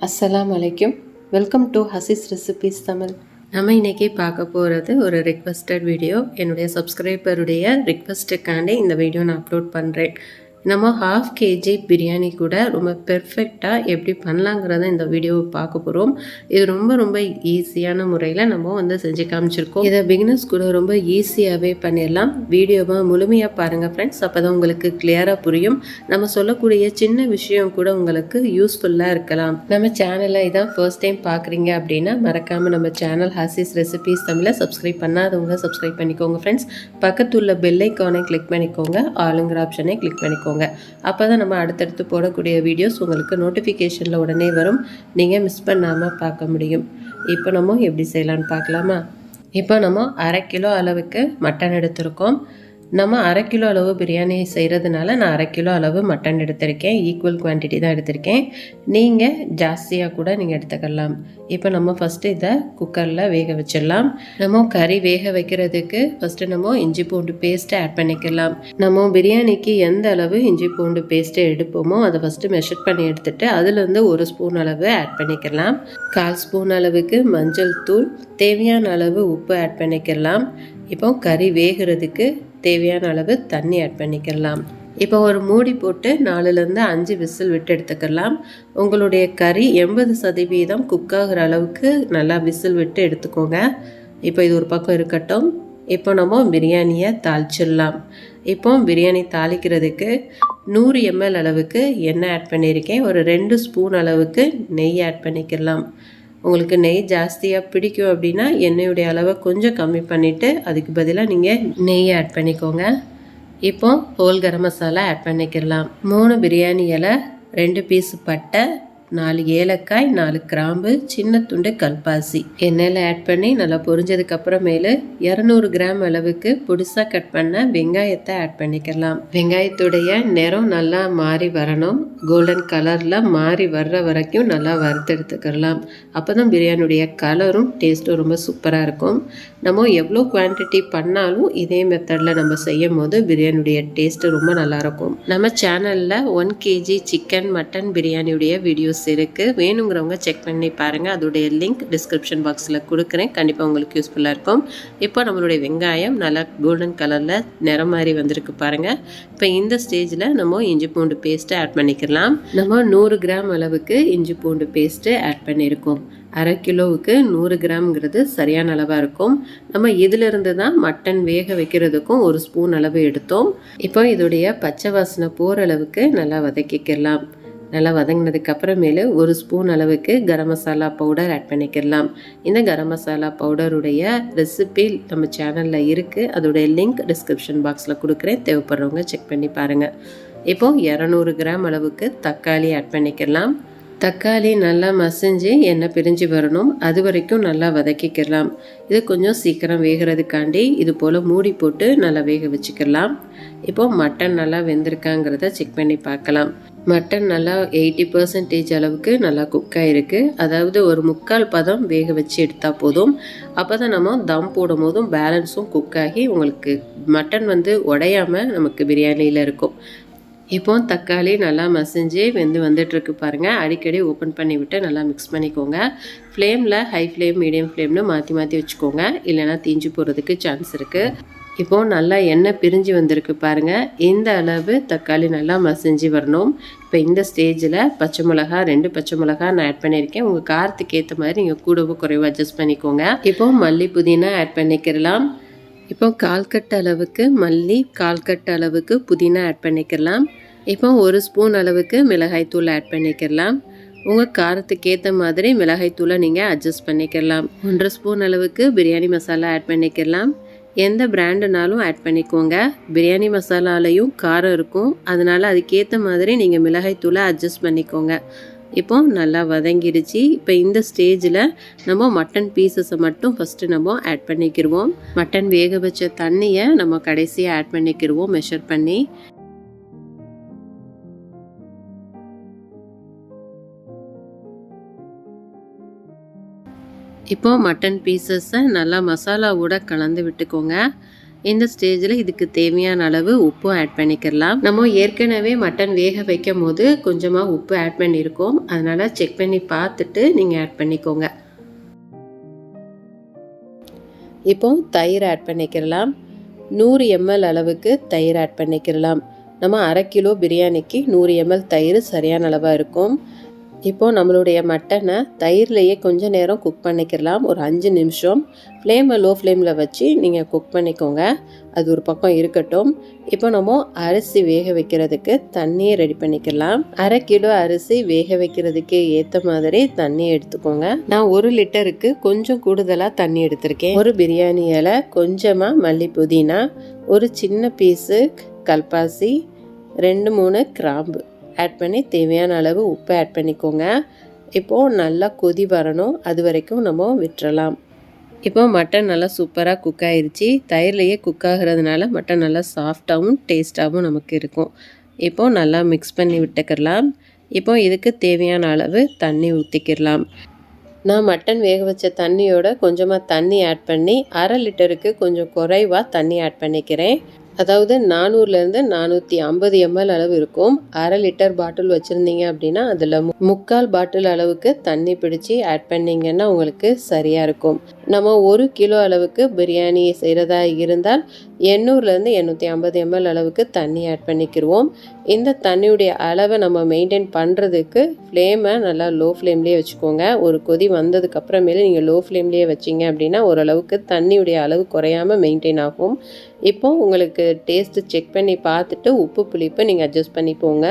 அஸ்ஸலாமு அலைக்கும். Welcome to Hasee's recipes Tamil. நம்ம இன்றைக்கி பார்க்க போகிறது ஒரு ரிக்வெஸ்டட் வீடியோ. என்னுடைய சப்ஸ்கிரைபருடைய ரிக்வெஸ்ட்டுக்காண்டி இந்த வீடியோ நான் அப்லோட் பண்ணுறேன். நம்ம 1/2 kg பிரியாணி கூட ரொம்ப பெர்ஃபெக்டாக எப்படி பண்ணலாங்கிறத இந்த வீடியோவை பார்க்க போகிறோம். இது ரொம்ப ஈஸியான முறையில் நம்ம செஞ்சு காமிச்சிருக்கோம். இதை பிகினர்ஸ் கூட ரொம்ப ஈஸியாகவே பண்ணிடலாம். வீடியோவை முழுமையாக பாருங்கள் ஃப்ரெண்ட்ஸ். அப்போ தான் உங்களுக்கு கிளியராக புரியும். நம்ம சொல்லக்கூடிய சின்ன விஷயம் கூட உங்களுக்கு யூஸ்ஃபுல்லாக இருக்கலாம். நம்ம சேனலை இதான் ஃபர்ஸ்ட் டைம் பார்க்குறீங்க அப்படின்னா மறக்காமல் நம்ம சேனல் ஹசீஸ் ரெசிபீஸ் தமிழை சப்ஸ்கிரைப் பண்ணாதவங்க சப்ஸ்கிரைப் பண்ணிக்கோங்க ஃப்ரெண்ட்ஸ். பக்கத்துள்ள பெல் ஐக்கானை கிளிக் பண்ணிக்கோங்க, ஆளுங்கிற ஆப்ஷனை கிளிக் பண்ணிக்கோங்க. அப்போ தான் நம்ம அடுத்தடுத்து போடக்கூடிய வீடியோஸ் உங்களுக்கு நோட்டிஃபிகேஷனில் உடனே வரும். நீங்கள் மிஸ் பண்ணாமல் பார்க்க முடியும். இப்போ நம்ம எப்படி செய்யலான்னு பார்க்கலாமா? இப்போ நம்ம 1/2 கிலோ அளவுக்கு மட்டன் எடுத்திருக்கோம். நம்ம 1/2 கிலோ அளவு பிரியாணி செய்கிறதுனால நான் 1/2 கிலோ அளவு மட்டன் எடுத்திருக்கேன். ஈக்குவல் குவான்டிட்டி தான் எடுத்திருக்கேன். நீங்கள் ஜாஸ்தியாக கூட நீங்கள் எடுத்துக்கலாம். இப்போ நம்ம ஃபஸ்ட்டு இதை குக்கரில் வேக வச்சிடலாம். நம்ம கறி வேக வைக்கிறதுக்கு ஃபஸ்ட்டு நம்ம இஞ்சி பூண்டு பேஸ்ட்டை ஆட் பண்ணிக்கலாம். நம்ம பிரியாணிக்கு எந்த அளவு இஞ்சி பூண்டு பேஸ்ட்டு எடுப்போமோ அதை ஃபஸ்ட்டு மெஷர் பண்ணி எடுத்துகிட்டு அதுலேருந்து 1 ஸ்பூன் அளவு ஆட் பண்ணிக்கலாம். 1/4 ஸ்பூன் அளவுக்கு மஞ்சள் தூள், தேவையான அளவு உப்பு ஆட் பண்ணிக்கலாம். இப்போ கறி வேகிறதுக்கு தேவையான அளவு தண்ணி ஆட் பண்ணிக்கலாம். இப்போ ஒரு மூடி போட்டு 4லேருந்து 5 விசில் விட்டு எடுத்துக்கலாம். உங்களுடைய கறி 80% குக் ஆகிற அளவுக்கு நல்லா விசில் விட்டு எடுத்துக்கோங்க. இப்போ இது ஒரு பக்கம் இருக்கட்டும். இப்போ நம்ம பிரியாணியை தாளிச்சிடலாம். இப்போ பிரியாணி தாளிக்கிறதுக்கு 100 ml அளவுக்கு எண்ணெய் ஆட் பண்ணியிருக்கேன். ஒரு 2 ஸ்பூன் அளவுக்கு நெய் ஆட் பண்ணிக்கலாம். உங்களுக்கு நெய் ஜாஸ்தியாக பிடிக்கும் அப்படின்னா எண்ணெயுடைய அளவை கொஞ்சம் கம்மி பண்ணிவிட்டு அதுக்கு பதிலாக நீங்கள் நெய் ஆட் பண்ணிக்கோங்க. இப்போ ஹோல் கரம் மசாலா ஆட் பண்ணிக்கலாம். 3 பிரியாணி இலை, 2 பீஸ் பட்டை, 4 ஏலக்காய், 4 கிராம்பு, சின்ன துண்டு கல்பாசி எண்ணெயில் ஆட் பண்ணி நல்லா பொரிஞ்சதுக்கப்புறமேலு 200 கிராம் அளவுக்கு புதுசாக கட் பண்ண வெங்காயத்தை ஆட் பண்ணிக்கலாம். வெங்காயத்துடைய நிறம் நல்லா மாறி வரணும். கோல்டன் கலரில் மாறி வர்ற வரைக்கும் நல்லா வறுத்தெடுத்துக்கலாம். அப்போ தான் பிரியாணியுடைய கலரும் டேஸ்ட்டும் ரொம்ப சூப்பராக இருக்கும். நம்ம எவ்வளோ குவான்டிட்டி பண்ணாலும் இதே மெத்தடில் நம்ம செய்யும் போது பிரியாணியுடைய டேஸ்ட்டு ரொம்ப நல்லாயிருக்கும். நம்ம சேனலில் 1 kg சிக்கன் மட்டன் பிரியாணியுடைய வீடியோஸ் இருக்குது. வேணுங்கிறவங்க செக் பண்ணி பாருங்கள். அதோடைய லிங்க் டிஸ்கிரிப்ஷன் பாக்ஸில் கொடுக்குறேன். கண்டிப்பாக உங்களுக்கு யூஸ்ஃபுல்லாக இருக்கும். இப்போ நம்மளுடைய வெங்காயம் நல்லா கோல்டன் கலரில் நிறம் மாதிரி வந்திருக்கு பாருங்கள். இப்போ இந்த ஸ்டேஜில் நம்ம இஞ்சி பூண்டு பேஸ்ட்டை ஆட் பண்ணிக்கலாம். நம்ம 100 கிராம் அளவுக்கு இஞ்சி பூண்டு பேஸ்ட்டு ஆட் பண்ணியிருக்கோம். 1/2 கிலோவுக்கு 100 கிராம்ங்கிறது சரியான அளவாக இருக்கும். நம்ம இதிலிருந்து தான் மட்டன் வேக வைக்கிறதுக்கும் 1 ஸ்பூன் அளவு எடுத்தோம். இப்போ இதோடைய பச்சை வாசனை போகிற அளவுக்கு நல்லா வதக்கிக்கலாம். நல்லா வதங்கினதுக்கு அப்புறமேலு 1 ஸ்பூன் அளவுக்கு கரம் மசாலா பவுடர் ஆட் பண்ணிக்கலாம். இந்த கரம் மசாலா பவுடருடைய ரெசிபி நம்ம சேனலில் இருக்குது. அதோடைய லிங்க் டிஸ்கிரிப்ஷன் பாக்ஸில் கொடுக்குறேன். தேவைப்படுறவங்க செக் பண்ணி பாருங்கள். இப்போது 200 கிராம் அளவுக்கு தக்காளி ஆட் பண்ணிக்கலாம். தக்காளி நல்லா மசிஞ்சு எண்ணெய் பிரிஞ்சு வரணும். அது வரைக்கும் நல்லா வதக்கிக்கலாம். இது கொஞ்சம் சீக்கிரம் வேகிறதுக்காண்டி இது போல் மூடி போட்டு நல்லா வேக வச்சுக்கலாம். இப்போது மட்டன் நல்லா வெந்திருக்காங்கிறத செக் பண்ணி பார்க்கலாம். மட்டன் நல்லா 80% அளவுக்கு நல்லா குக் ஆகிருக்கு. அதாவது ஒரு 3/4 பதம் வேக வச்சு எடுத்தால் போதும். அப்போ தான் நம்ம தம் போடும் போதும் பேலன்ஸும் குக் ஆகி உங்களுக்கு மட்டன் உடையாமல் நமக்கு பிரியாணியில் இருக்கும். இப்போ தக்காளி நல்லா மசிஞ்சு வந்துட்டுருக்கு பாருங்கள். அடிக்கடி ஓப்பன் பண்ணி விட்டு நல்லா மிக்ஸ் பண்ணிக்கோங்க. ஃப்ளேமில் ஹை ஃப்ளேம், மீடியம் ஃப்ளேம்னு மாற்றி வச்சுக்கோங்க. இல்லைனா தீஞ்சு போகிறதுக்கு சான்ஸ் இருக்குது. இப்போது நல்லா எண்ணெய் பிரிஞ்சு வந்திருக்கு பாருங்கள். இந்த அளவு தக்காளி நல்லா மசிஞ்சு வரணும். இப்போ இந்த ஸ்டேஜில் பச்சை மிளகா 2 பச்சை மிளகா நான் ஆட் பண்ணியிருக்கேன். உங்கள் காரத்துக்கு ஏற்ற மாதிரி நீங்கள் கூடவோ குறைவோ அட்ஜஸ்ட் பண்ணிக்கோங்க. இப்போது மல்லி புதினா ஆட் பண்ணிக்கலாம். இப்போ 1/4 கட்டு அளவுக்கு மல்லி, 1/4 கட்டு அளவுக்கு புதினா ஆட் பண்ணிக்கலாம். இப்போ 1 ஸ்பூன் அளவுக்கு மிளகாய்த்தூள் ஆட் பண்ணிக்கலாம். உங்கள் காரத்துக்கு ஏற்ற மாதிரி மிளகாய்த்தூளை நீங்கள் அட்ஜஸ்ட் பண்ணிக்கலாம். 1/2 ஸ்பூன் அளவுக்கு பிரியாணி மசாலா ஆட் பண்ணிக்கலாம். எந்த பிராண்டுனாலும் ஆட் பண்ணிக்கோங்க. பிரியாணி மசாலாலையும் காரம் இருக்கும். அதனால் அதுக்கேற்ற மாதிரி நீங்கள் மிளகாய்த்தூளை அட்ஜஸ்ட் பண்ணிக்கோங்க. இப்போ நல்லா வதங்கிடுச்சு. இப்போ இந்த ஸ்டேஜில் நம்ம மட்டன் பீசஸை மட்டும் ஃபஸ்ட்டு நம்ம ஆட் பண்ணிக்கிடுவோம். மட்டன் வேக வச்ச தண்ணியை நம்ம கடைசியாக ஆட் பண்ணிக்கிடுவோம் மெஷர் பண்ணி. இப்போ மட்டன் பீசஸை நல்லா மசாலாவோட கலந்து விட்டுக்கோங்க. இந்த ஸ்டேஜில் இதுக்கு தேவையான அளவு உப்பு ஆட் பண்ணிக்கலாம். நம்ம ஏற்கனவே மட்டன் வேக வைக்கும் போது கொஞ்சமாக உப்பு ஆட் பண்ணியிருக்கோம், அதனால் செக் பண்ணி பார்த்துட்டு நீங்கள் ஆட் பண்ணிக்கோங்க. இப்போ தயிர் ஆட் பண்ணிக்கலாம். 100 ml அளவுக்கு தயிர் ஆட் பண்ணிக்கலாம். நம்ம 1/2 கிலோ பிரியாணிக்கு 100 ml தயிர் சரியான அளவாக இருக்கும். இப்போ நம்மளுடைய மட்டனை தயிர்லேயே கொஞ்சம் நேரம் குக் பண்ணிக்கலாம். ஒரு 5 நிமிஷம் ஃப்ளேமை லோ ஃப்ளேமில் வச்சு நீங்கள் குக் பண்ணிக்கோங்க. அது ஒரு பக்கம் இருக்கட்டும். இப்போ நம்ம அரிசி வேக வைக்கிறதுக்கு தண்ணியை ரெடி பண்ணிக்கலாம். 1/2 கிலோ அரிசி வேக வைக்கிறதுக்கு ஏற்ற மாதிரி தண்ணி எடுத்துக்கோங்க. நான் 1 லிட்டருக்கு கொஞ்சம் கூடுதலாக தண்ணி எடுத்திருக்கேன். ஒரு பிரியாணி இலை, கொஞ்சமாக மல்லி புதினா, ஒரு சின்ன பீஸு கல்பாசி, 2-3 கிராம்பு ஆட் பண்ணி தேவையான அளவு உப்பு ஆட் பண்ணிக்கோங்க. இப்போது நல்லா கொதி வரணும், அது வரைக்கும் நம்ம விட்டுறலாம். இப்போ மட்டன் நல்லா சூப்பராக குக் ஆகிருச்சு. தயிர்லேயே குக் ஆகிறதுனால மட்டன் நல்லா சாஃப்டாகவும் டேஸ்ட்டாகவும் நமக்கு இருக்கும். இப்போது நல்லா மிக்ஸ் பண்ணி விட்டுக்கிடலாம். இப்போ இதுக்கு தேவையான அளவு தண்ணி ஊற்றிக்கிடலாம். நான் மட்டன் வேக வச்ச தண்ணியோட கொஞ்சமாக தண்ணி ஆட் பண்ணி 1/2 லிட்டருக்கு கொஞ்சம் குறைவாக தண்ணி ஆட் பண்ணிக்கிறேன். அதாவது 400லேருந்து 450 ml அளவு இருக்கும். 1/2 லிட்டர் பாட்டில் வச்சுருந்தீங்க அப்படின்னா அதில் 3/4 பாட்டில் அளவுக்கு தண்ணி பிடிச்சி ஆட் பண்ணிங்கன்னா உங்களுக்கு சரியாக இருக்கும். நம்ம 1 கிலோ அளவுக்கு பிரியாணி செய்கிறதா இருந்தால் 800லேருந்து 850 ml அளவுக்கு தண்ணி ஆட் பண்ணிக்கிடுவோம். இந்த தண்ணியுடைய அளவை நம்ம மெயின்டைன் பண்ணுறதுக்கு ஃப்ளேமை நல்லா லோ ஃப்ளேம்லேயே வச்சுக்கோங்க. ஒரு கொதி வந்ததுக்கப்புறமேலே நீங்கள் லோ ஃப்ளேம்லேயே வச்சிங்க அப்படின்னா ஓரளவுக்கு தண்ணியுடைய அளவு குறையாமல் மெயின்டைன் ஆகும். இப்போது உங்களுக்கு டேஸ்ட்டு செக் பண்ணி பார்த்துட்டு உப்பு புளிப்பு நீங்கள் அட்ஜஸ்ட் பண்ணிப்போங்க.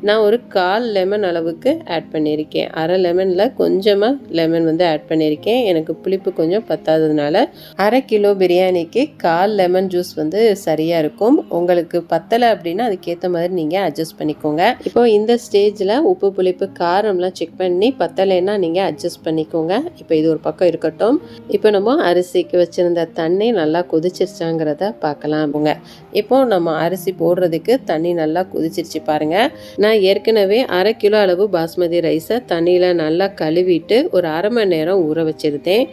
நான் ஒரு 1/4 லெமன் அளவுக்கு ஆட் பண்ணியிருக்கேன். 1/2 லெமனில் கொஞ்சமாக லெமன் ஆட் பண்ணியிருக்கேன். எனக்கு புளிப்பு கொஞ்சம் பத்தாததுனால 1/2 கிலோ பிரியாணிக்கு 1/4 லெமன் ஜூஸ் சரியாக இருக்கும். உங்களுக்கு பத்தலை அப்படின்னா அதுக்கேற்ற மாதிரி நீங்கள் அட்ஜஸ்ட் பண்ணிக்கோங்க. இப்போ இந்த ஸ்டேஜில் உப்பு புளிப்பு காரம்லாம் செக் பண்ணி பத்தலைன்னா நீங்கள் அட்ஜஸ்ட் பண்ணிக்கோங்க. இப்போ இது ஒரு பக்கம் இருக்கட்டும். இப்போ நம்ம அரிசிக்கு வச்சுருந்த தண்ணி நல்லா கொதிச்சிருச்சாங்கிறத பார்க்கலாம். இப்போ நம்ம அரிசி போடுறதுக்கு தண்ணி நல்லா கொதிச்சிருச்சு பாருங்கள். நான் ஏற்கனவே 1/2 கிலோ அளவு பாஸ்மதி ரைஸை தண்ணியில் நல்லா கழுவிட்டு ஒரு 1/2 மணி நேரம் ஊற வச்சுருந்தேன்.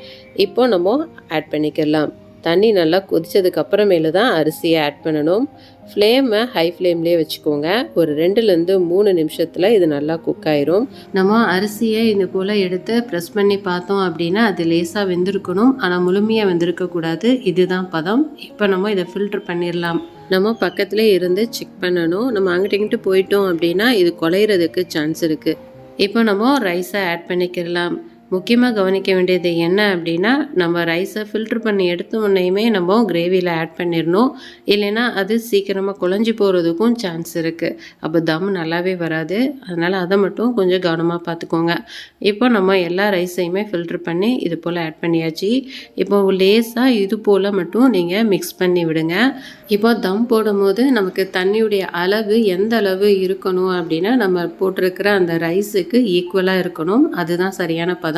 இப்போ நம்ம ஆட் பண்ணிக்கலாம். தண்ணி நல்லா கொதிச்சதுக்கு அப்புறமேலு தான் அரிசியை ஆட் பண்ணணும். ஃப்ளேமை ஹை ஃப்ளேம்லேயே வச்சுக்கோங்க. ஒரு 2லேருந்து 3 நிமிஷத்தில் இது நல்லா குக் ஆயிரும். நம்ம அரிசியை இது போல் எடுத்து ப்ரெஸ் பண்ணி பார்த்தோம் அப்படின்னா அது லேசாக வெந்திருக்கணும், ஆனால் முழுமையாக வெந்திருக்கக்கூடாது. இதுதான் பதம். இப்போ நம்ம இதை ஃபில்டர் பண்ணிடலாம். நம்ம பக்கத்தில் இருந்து செக் பண்ணணும். நம்ம அங்கிட்ட இங்கிட்டு போயிட்டோம் அப்படின்னா இது குலையிறதுக்கு சான்ஸ் இருக்குது. இப்போ நம்ம ரைஸை ஆட் பண்ணிக்கிடலாம். முக்கியமாக கவனிக்க வேண்டியது என்ன அப்படின்னா நம்ம ரைஸை ஃபில்ட்ரு பண்ணி எடுத்த உடனேயுமே நம்ம கிரேவியில் ஆட் பண்ணிடணும். இல்லைன்னா அது சீக்கிரமாக குழஞ்சி போகிறதுக்கும் சான்ஸ் இருக்குது. அப்போ தம் நல்லாவே வராது. அதனால் அதை மட்டும் கொஞ்சம் கவனமாக பார்த்துக்கோங்க. இப்போ நம்ம எல்லா ரைஸையுமே ஃபில்ட்ரு பண்ணி இது போல் ஆட் பண்ணியாச்சு. இப்போ லேஸாக இது போல் மட்டும் நீங்கள் மிக்ஸ் பண்ணி விடுங்க. இப்போ தம் போடும்போது நமக்கு தண்ணியுடைய அளவு எந்த அளவு இருக்கணும் அப்படின்னா நம்ம போட்டிருக்கிற அந்த ரைஸுக்கு ஈக்குவலாக இருக்கணும். அதுதான் சரியான பதம்.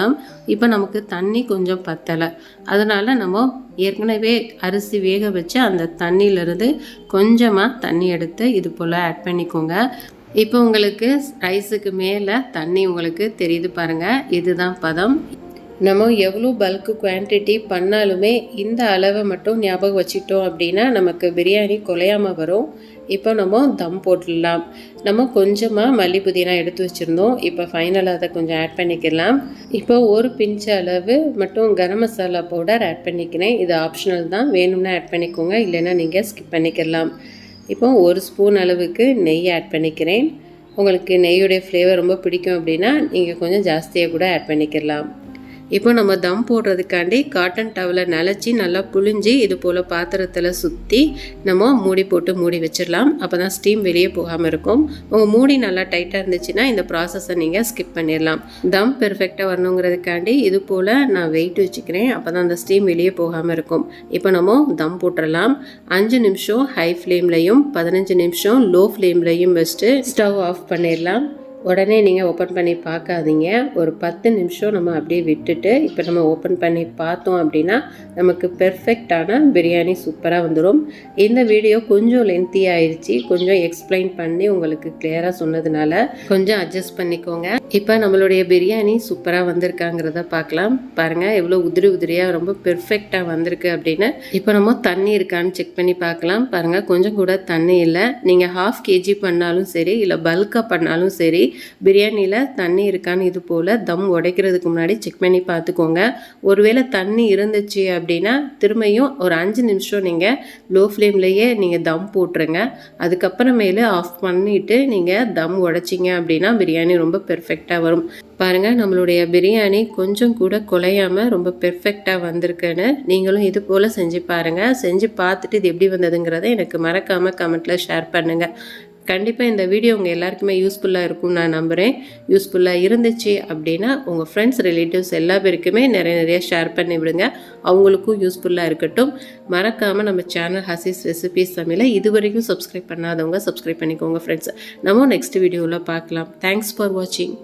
இப்போ நமக்கு தண்ணி கொஞ்சம் பத்தலை, அதனால் நம்ம ஏற்கனவே அரிசி வேக வச்சு அந்த தண்ணியிலிருந்து கொஞ்சமாக தண்ணி எடுத்து இது போல் ஆட் பண்ணிக்கோங்க. இப்போ உங்களுக்கு ரைஸுக்கு மேலே தண்ணி உங்களுக்கு தெரியுது பாருங்கள். இதுதான் பதம். நம்ம எவ்வளோ பல்க்கு குவான்டிட்டி பண்ணாலுமே இந்த அளவை மட்டும் ஞாபகம் வச்சுட்டோம் அப்படின்னா நமக்கு பிரியாணி குலையாமல் வரும். இப்போ நம்ம தம் போட்டுடலாம். நம்ம கொஞ்சமாக மல்லி புதினா எடுத்து வச்சுருந்தோம். இப்போ ஃபைனலாக அதை கொஞ்சம் ஆட் பண்ணிக்கலாம். இப்போ ஒரு பிஞ்ச் அளவு மட்டும் கரம் மசாலா பவுடர் ஆட் பண்ணிக்கிறேன். இது ஆப்ஷனல் தான், வேணும்னா ஆட் பண்ணிக்கோங்க, இல்லைன்னா நீங்கள் ஸ்கிப் பண்ணிக்கலாம். இப்போ 1 ஸ்பூன் அளவுக்கு நெய் ஆட் பண்ணிக்கிறேன். உங்களுக்கு நெய்யுடைய ஃப்ளேவர் ரொம்ப பிடிக்கும் அப்படின்னா நீங்கள் கொஞ்சம் ஜாஸ்தியாக கூட ஆட் பண்ணிக்கலாம். இப்போ நம்ம தம் போடுறதுக்காண்டி காட்டன் டவலை நனைச்சி நல்லா புழிஞ்சி இது போல் பாத்திரத்தில் சுற்றி நம்ம மூடி போட்டு மூடி வச்சிடலாம். அப்போ தான் ஸ்டீம் வெளியே போகாமல் இருக்கும். உங்கள் மூடி நல்லா டைட்டாக இருந்துச்சுன்னா இந்த ப்ராசஸை நீங்கள் ஸ்கிப் பண்ணிடலாம். தம் பெர்ஃபெக்டாக வரணுங்கிறதுக்காண்டி இது போல் நான் வெயிட் வச்சுக்கிறேன். அப்போ தான் அந்த ஸ்டீம் வெளியே போகாமல் இருக்கும். இப்போ நம்ம தம் போட்டுடலாம். 5 நிமிஷம் ஹை ஃப்ளேம்லையும் 15 நிமிஷம் லோ ஃப்ளேம்லையும் வச்சுட்டு ஸ்டவ் ஆஃப் பண்ணிடலாம். உடனே நீங்கள் ஓப்பன் பண்ணி பார்க்காதீங்க. ஒரு 10 நிமிஷம் நம்ம அப்படியே விட்டுட்டு இப்போ நம்ம ஓப்பன் பண்ணி பார்த்தோம் அப்படின்னா நமக்கு பெர்ஃபெக்டான பிரியாணி சூப்பராக வந்துடும். இந்த வீடியோ கொஞ்சம் லென்த்தி ஆயிடுச்சு, கொஞ்சம் எக்ஸ்பிளைன் பண்ணி உங்களுக்கு கிளியராக சொன்னதுனால கொஞ்சம் அட்ஜஸ்ட் பண்ணிக்கோங்க. இப்போ நம்மளுடைய பிரியாணி சூப்பராக வந்திருக்காங்கிறத பார்க்கலாம். பாருங்கள் எவ்வளோ உதிரி உதிரியாக ரொம்ப பெர்ஃபெக்டாக வந்திருக்கு அப்படின்னு. இப்போ நம்ம தண்ணி இருக்கான்னு செக் பண்ணி பார்க்கலாம். பாருங்கள் கொஞ்சம் கூட தண்ணி இல்லை. நீங்கள் 1/2 kg பண்ணாலும் சரி இல்லை பல்காக பண்ணாலும் சரி பிரியாணியில் தண்ணி இருக்கான்னு இது போல் தம் உடைக்கிறதுக்கு முன்னாடி செக் பண்ணி பார்த்துக்கோங்க. ஒருவேளை தண்ணி இருந்துச்சு அப்படின்னா திரும்பியும் ஒரு 5 நிமிஷம் நீங்கள் லோ ஃப்ளேம்லேயே நீங்கள் தம் போட்டுருங்க. அதுக்கப்புறமேலு ஆஃப் பண்ணிவிட்டு நீங்கள் தம் உடைச்சிங்க அப்படின்னா பிரியாணி ரொம்ப பெர்ஃபெக்டாக வரும். பாருங்கள் நம்மளுடைய பிரியாணி கொஞ்சம் கூட குலையாமல் ரொம்ப பெர்ஃபெக்டாக வந்திருக்குன்னு நீங்களும் இது போல் செஞ்சு பாருங்கள். செஞ்சு பார்த்துட்டு இது எப்படி வந்ததுங்கிறத எனக்கு மறக்காமல் கமெண்ட்டில் ஷேர் பண்ணுங்கள். கண்டிப்பாக இந்த வீடியோ உங்கள் எல்லாருக்குமே யூஸ்ஃபுல்லாக இருக்கும்னு நான் நம்புகிறேன். யூஸ்ஃபுல்லாக இருந்துச்சு அப்படின்னா உங்கள் ஃப்ரெண்ட்ஸ் ரிலேட்டிவ்ஸ் எல்லா பேருக்குமே நிறைய ஷேர் பண்ணி விடுங்க. அவங்களுக்கும் யூஸ்ஃபுல்லாக இருக்கட்டும். மறக்காமல் நம்ம சேனல் ஹசீஸ் ரெசிபீஸ் தமிழை இது வரைக்கும் சப்ஸ்கிரைப் பண்ணாதவங்க சப்ஸ்கிரைப் பண்ணிக்கோங்க ஃப்ரெண்ட்ஸ். நம்ம நெக்ஸ்ட் வீடியோவில் பார்க்கலாம். தேங்க்ஸ் ஃபார் வாட்சிங்.